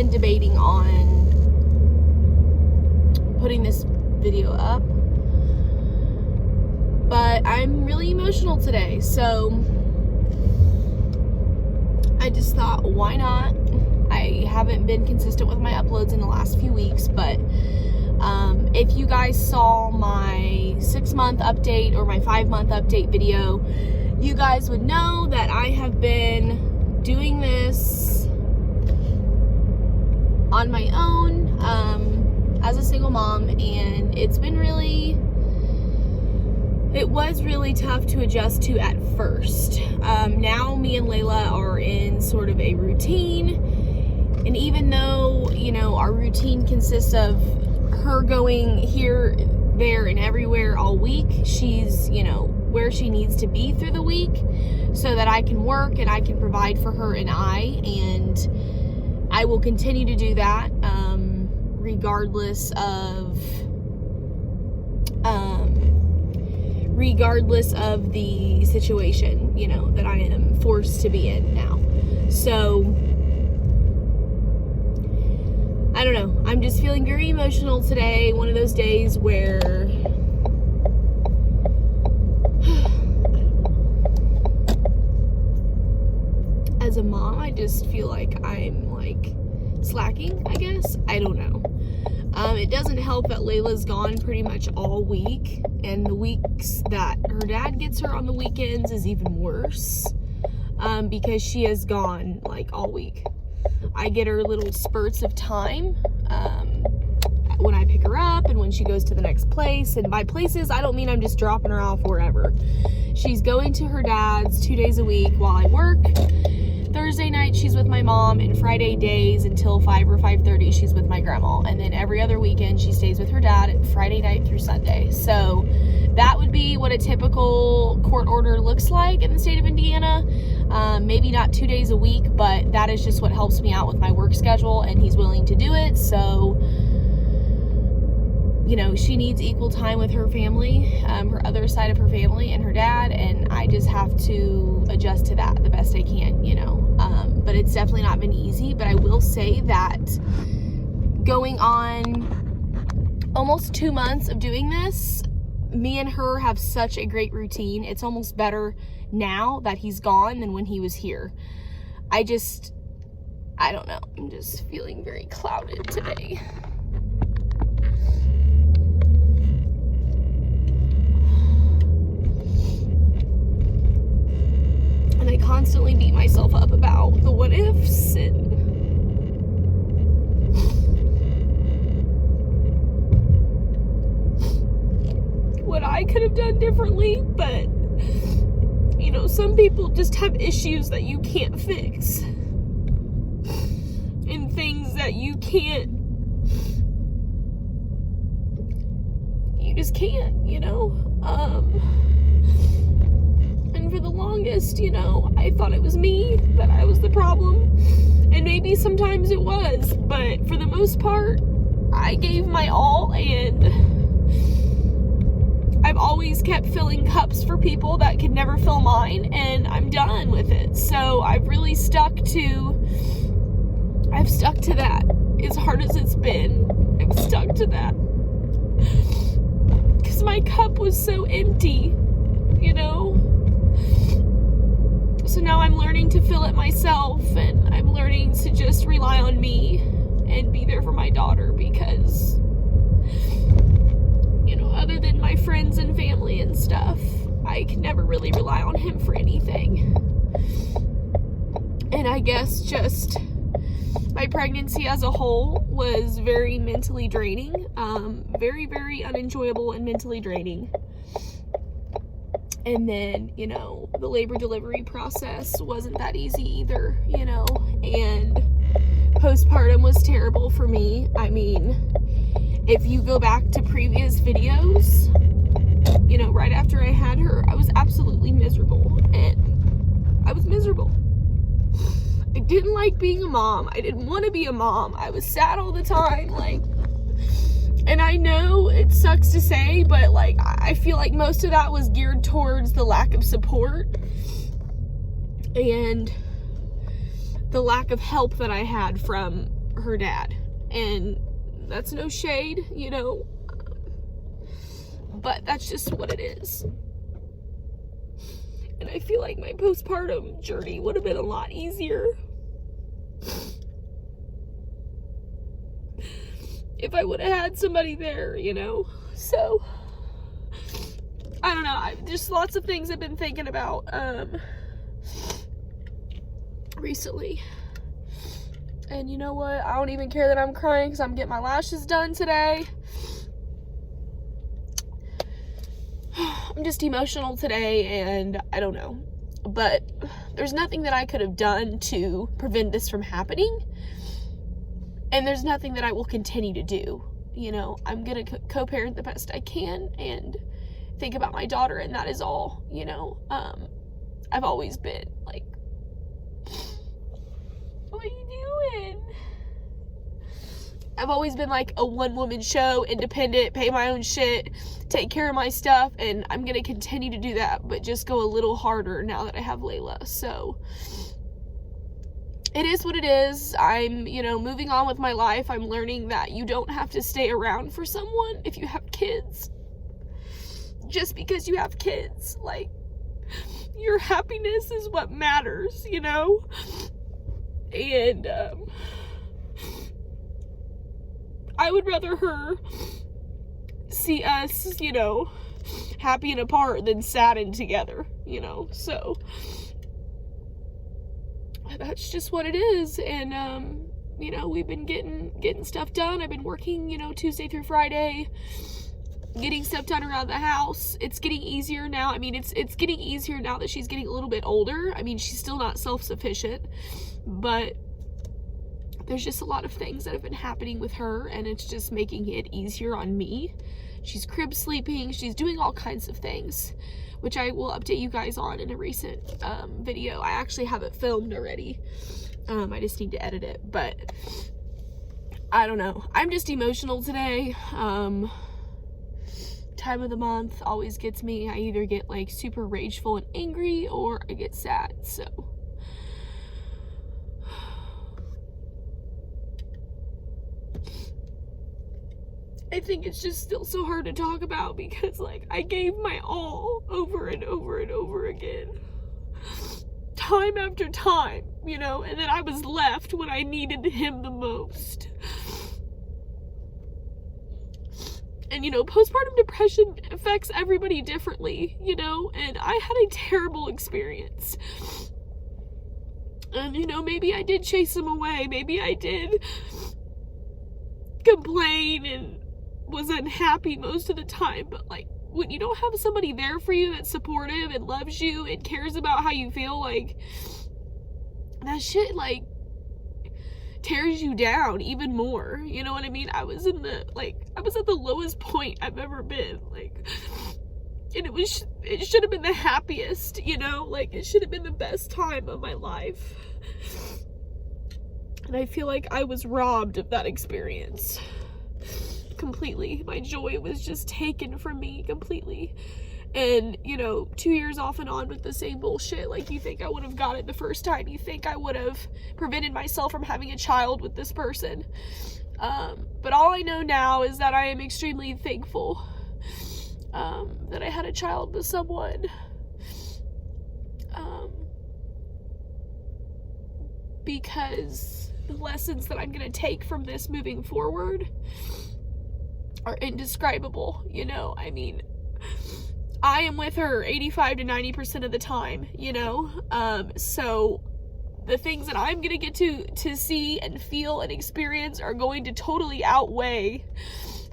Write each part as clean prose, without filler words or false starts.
been debating on putting this video up, but I'm really emotional today, so I just thought, why not? I haven't been consistent with my uploads in the last few weeks, but if you guys saw my 6-month update or my 5-month update video, you guys would know that I have been doing this on my own as a single mom, and it was really tough to adjust to at first. Now me and Layla are in sort of a routine, and even though, you know, our routine consists of her going here, there, and everywhere all week, she's, you know, where she needs to be through the week so that I can work and I can provide for her and and I will continue to do that regardless of the situation, you know, that I am forced to be in now. So I don't know, I'm just feeling very emotional today. One of those days where as a mom, I just feel like I'm like slacking, I guess. I don't know. It doesn't help that Layla's gone pretty much all week, and the weeks that her dad gets her on the weekends is even worse, because she has gone like all week. I get her little spurts of time when I pick her up and when she goes to the next place. And by places, I don't mean I'm just dropping her off wherever. She's going to her dad's 2 days a week while I work. Thursday night she's with my mom, and Friday days until 5 or 5:30 she's with my grandma, and then every other weekend she stays with her dad Friday night through Sunday. So that would be what a typical court order looks like in the state of Indiana. Maybe not 2 days a week, but that is just what helps me out with my work schedule, and he's willing to do it. So, you know, she needs equal time with her family, her other side of her family and her dad, and I just have to adjust to that the best I can, you know. But it's definitely not been easy. But I will say that going on almost 2 months of doing this, me and her have such a great routine. It's almost better now that he's gone than when he was here. I don't know. I'm just feeling very clouded today. And I constantly beat myself up about the what ifs and what I could have done differently, but you know, some people just have issues that you can't fix and things that you just can't, you know. And for the longest, you know, I thought it was me, that I was the problem, and maybe sometimes it was, but for the most part, I gave my all, and I've always kept filling cups for people that could never fill mine, and I'm done with it. So I've really stuck to that. As hard as it's been, I've stuck to that, because my cup was so empty, you know. So now I'm learning to fill it myself, and I'm learning to just rely on me and be there for my daughter, because, you know, other than my friends and family and stuff, I can never really rely on him for anything. And I guess just my pregnancy as a whole was very mentally draining, very, very unenjoyable and mentally draining. And then, you know, the labor delivery process wasn't that easy either, you know, and postpartum was terrible for me. I mean, if you go back to previous videos, you know, right after I had her, I was absolutely miserable, and I was miserable. I didn't like being a mom. I didn't want to be a mom. I was sad all the time, like, and I know it sucks to say, but like, I feel like most of that was geared towards the lack of support and the lack of help that I had from her dad. And that's no shade, you know, but that's just what it is. And I feel like my postpartum journey would have been a lot easier if I would have had somebody there, you know. So I don't know, there's lots of things I've been thinking about recently. And you know what? I don't even care that I'm crying because I'm getting my lashes done today. I'm just emotional today, and I don't know. But there's nothing that I could have done to prevent this from happening. And there's nothing that I will continue to do. You know, I'm going to co-parent the best I can and think about my daughter, and that is all, you know. I've always been like, what are you doing? I've always been like a one-woman show, independent, pay my own shit, take care of my stuff, and I'm going to continue to do that, but just go a little harder now that I have Layla. So it is what it is. I'm, you know, moving on with my life. I'm learning that you don't have to stay around for someone if you have kids. Just because you have kids, like, your happiness is what matters, you know? And I would rather her see us, you know, happy and apart than sad and together, you know? So that's just what it is. And you know, we've been getting stuff done. I've been working, you know, Tuesday through Friday, getting stuff done around the house. It's getting easier now. I mean, it's getting easier now that she's getting a little bit older. I mean, she's still not self-sufficient, but there's just a lot of things that have been happening with her, and it's just making it easier on me. She's crib sleeping. She's doing all kinds of things, which I will update you guys on in a recent video. I actually have it filmed already. I just need to edit it, but I don't know. I'm just emotional today. Time of the month always gets me. I either get like super rageful and angry, or I get sad. So I think it's just still so hard to talk about because, like, I gave my all over and over and over again, time after time, you know, and then I was left when I needed him the most. And, you know, postpartum depression affects everybody differently, you know, and I had a terrible experience. And, you know, maybe I did chase him away. Maybe I did complain and was unhappy most of the time. But, like, when you don't have somebody there for you that's supportive and loves you and cares about how you feel, like, that shit, like, tears you down even more, you know what I mean? I was at the lowest point I've ever been, like, and it should have been the happiest, you know, like, it should have been the best time of my life, and I feel like I was robbed of that experience completely. My joy was just taken from me completely. And, you know, 2 years off and on with the same bullshit. Like, you think I would have got it the first time. You think I would have prevented myself from having a child with this person. But all I know now is that I am extremely thankful that I had a child with someone. Because the lessons that I'm going to take from this moving forward are indescribable, you know? I mean, I am with her 85 to 90% of the time, you know? So the things that I'm gonna get to see and feel and experience are going to totally outweigh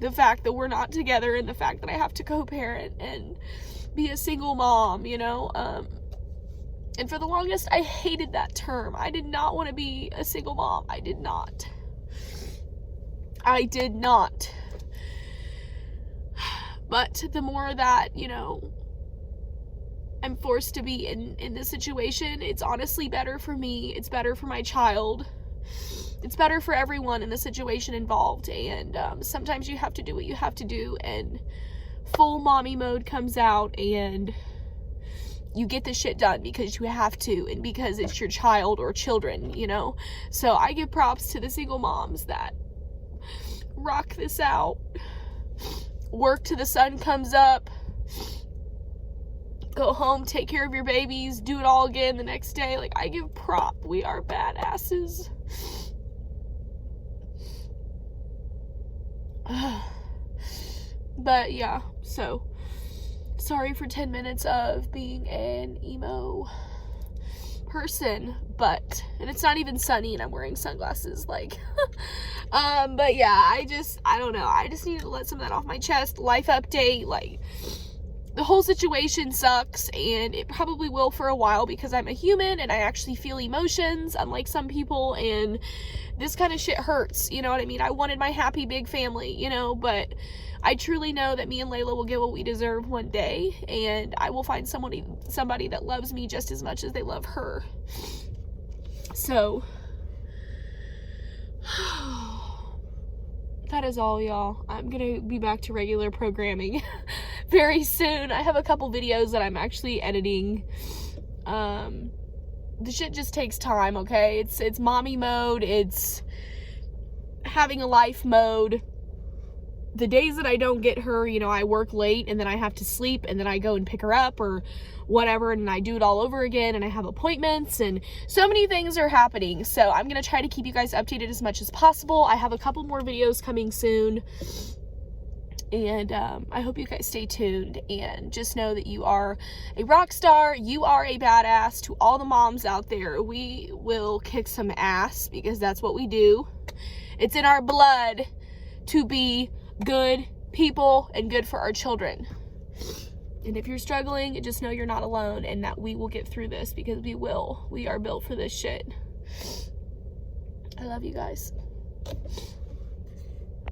the fact that we're not together and the fact that I have to co-parent and be a single mom, you know? And for the longest, I hated that term. I did not want to be a single mom. I did not. But the more that, you know, I'm forced to be in this situation, it's honestly better for me. It's better for my child. It's better for everyone in the situation involved. And sometimes you have to do what you have to do, and full mommy mode comes out, and you get this shit done because you have to and because it's your child or children, you know? So I give props to the single moms that rock this out. Work till the sun comes up. Go home, take care of your babies, do it all again the next day. Like, I give prop. We are badasses. But yeah, so sorry for 10 minutes of being an emo person, and it's not even sunny and I'm wearing sunglasses, like, but yeah, I don't know, I just needed to let some of that off my chest. Life update, like, the whole situation sucks, and it probably will for a while because I'm a human and I actually feel emotions, unlike some people, and this kind of shit hurts, you know what I mean? I wanted my happy big family, you know, but I truly know that me and Layla will get what we deserve one day, and I will find somebody that loves me just as much as they love her. So, that is all, y'all. I'm gonna be back to regular programming very soon. I have a couple videos that I'm actually editing. The shit just takes time, okay? It's mommy mode, it's having a life mode. The days that I don't get her, you know, I work late and then I have to sleep and then I go and pick her up or whatever, and I do it all over again, and I have appointments, and so many things are happening. So I'm gonna try to keep you guys updated as much as possible. I have a couple more videos coming soon, and I hope you guys stay tuned, and just know that you are a rock star, you are a badass. To all the moms out there, we will kick some ass because that's what we do. It's in our blood to be good people and good for our children. And if you're struggling, just know you're not alone, and that we will get through this, because we will. We are built for this shit. I love you guys.